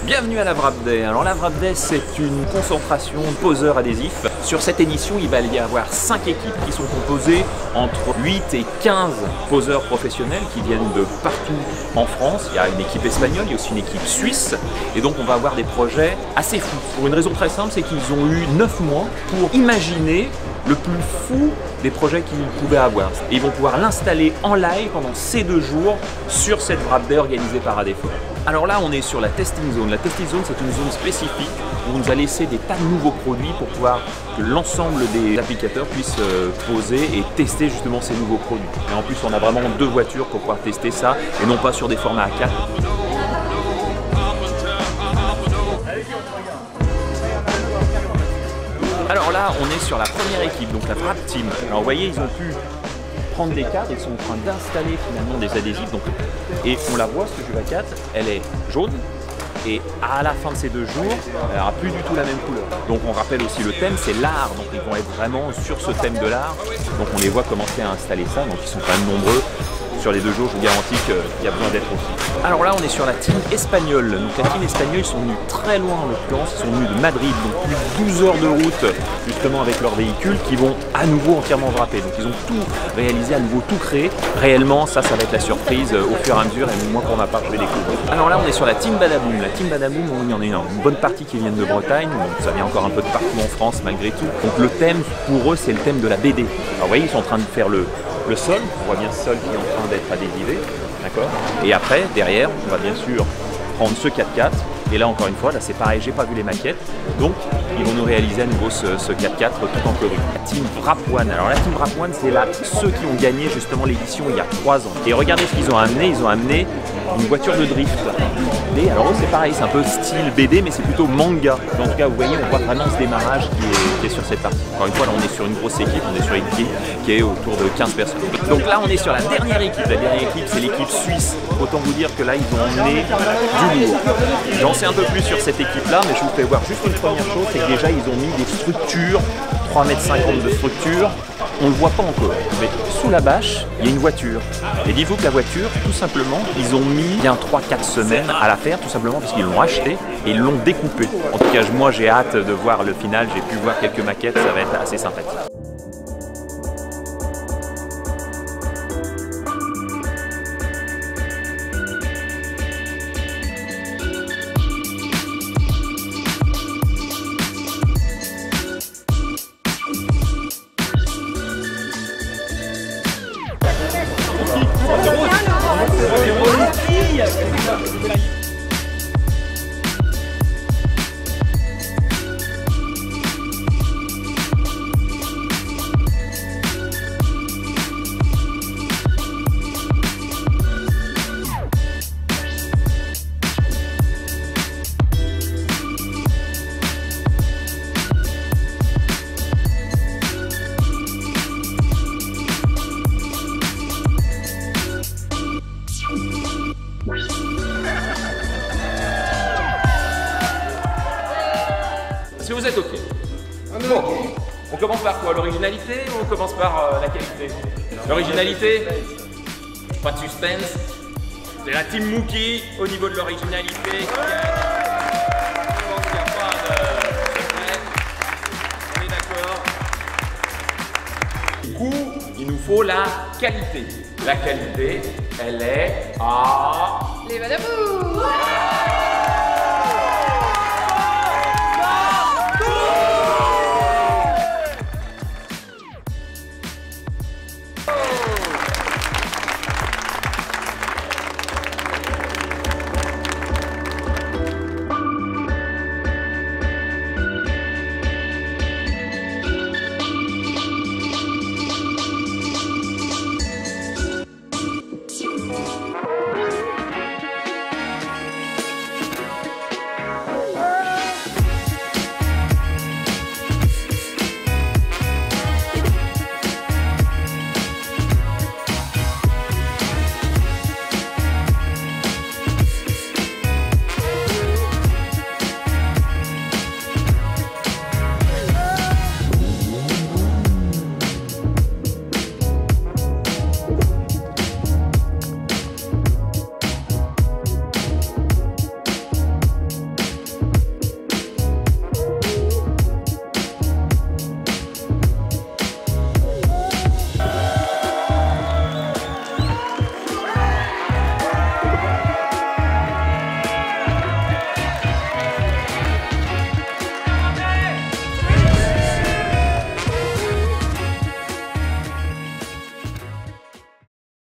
Bienvenue à la Wrap Day. Alors la Wrap Day, c'est une concentration de poseurs adhésifs. Sur cette édition, il va y avoir 5 équipes qui sont composées entre 8 et 15 poseurs professionnels qui viennent de partout en France. Il y a une équipe espagnole, il y a aussi une équipe suisse. Et donc on va avoir des projets assez fous. Pour une raison très simple, c'est qu'ils ont eu 9 mois pour imaginer le plus fou des projets qu'ils pouvaient avoir. Et ils vont pouvoir l'installer en live pendant ces 2 jours sur cette Wrap Day organisée par ADFO. Alors là, on est sur la testing zone. La testing zone, c'est une zone spécifique où on nous a laissé des tas de nouveaux produits pour pouvoir que l'ensemble des applicateurs puissent poser et tester justement ces nouveaux produits. Et en plus, on a vraiment 2 voitures pour pouvoir tester ça et non pas sur des formats A4. Alors là, on est sur la première équipe, donc la Wrap Team. Alors vous voyez, ils ont pu prendre des cadres, ils sont en train d'installer finalement des adhésifs. Donc, et on la voit, ce Juva 4, elle est jaune. Et à la fin de ces 2 jours, elle n'aura plus du tout la même couleur. Donc on rappelle aussi le thème, c'est l'art. Donc ils vont être vraiment sur ce thème de l'art. Donc on les voit commencer à installer ça. Donc ils sont quand même nombreux. Sur les 2 jours, je vous garantis qu'il y a besoin d'être aussi. Alors là, on est sur la team espagnole. Donc la team espagnole, ils sont venus très loin en l'occurrence. Ils sont venus de Madrid, donc plus de 12 heures de route justement avec leur véhicule qui vont à nouveau entièrement wrapper. Donc ils ont tout réalisé, à nouveau tout créé. Réellement, ça va être la surprise au fur et à mesure. Et moi, pour ma part, je vais découvrir. Alors là, on est sur la team Badaboom. La team Badaboom, il y en a une bonne partie qui viennent de Bretagne. Donc ça vient encore un peu de partout en France malgré tout. Donc le thème, pour eux, c'est le thème de la BD. Alors vous voyez, ils sont en train de faire le sol, on voit bien ce sol qui est en train d'être adhésivé, d'accord. Et après, derrière, on va bien sûr prendre ce 4x4. Et là, encore une fois, là c'est pareil, j'ai pas vu les maquettes. Donc, ils vont nous réaliser à nouveau ce 4x4 tout en chlorure. La team Wrap One. Alors la team Wrap One, c'est là ceux qui ont gagné justement l'édition il y a 3 ans. Et regardez ce qu'ils ont amené. Ils ont amené une voiture de drift. Et alors eux, c'est pareil, c'est un peu style BD, mais c'est plutôt manga. En tout cas, vous voyez, on voit vraiment ce démarrage qui est sur cette partie. Encore une fois, là, on est sur une grosse équipe. On est sur une équipe qui est autour de 15 personnes. Donc là, on est sur la dernière équipe. La dernière équipe, c'est l'équipe suisse. Autant vous dire que là, ils ont emmené du lourd. J'en sais un peu plus sur cette équipe-là, mais je vous fais voir juste une première chose, c'est que déjà, ils ont mis des structures, 3,50 m de structure. On ne le voit pas encore, mais sous la bâche, il y a une voiture. Et dites-vous que la voiture, tout simplement, ils ont mis bien 3-4 semaines à la faire, tout simplement parce qu'ils l'ont achetée et ils l'ont découpée. En tout cas, moi, j'ai hâte de voir le final. J'ai pu voir quelques maquettes, ça va être assez sympathique. Est-ce que vous êtes OK? Bon, on commence par quoi? L'originalité ou on commence par la qualité? L'originalité? Pas de suspense. C'est la team Mookie au niveau de l'originalité. Je pense qu'il n'y a pas de secret. On est d'accord. Du coup, il nous faut la qualité. La qualité, elle est à... Les Badaboom.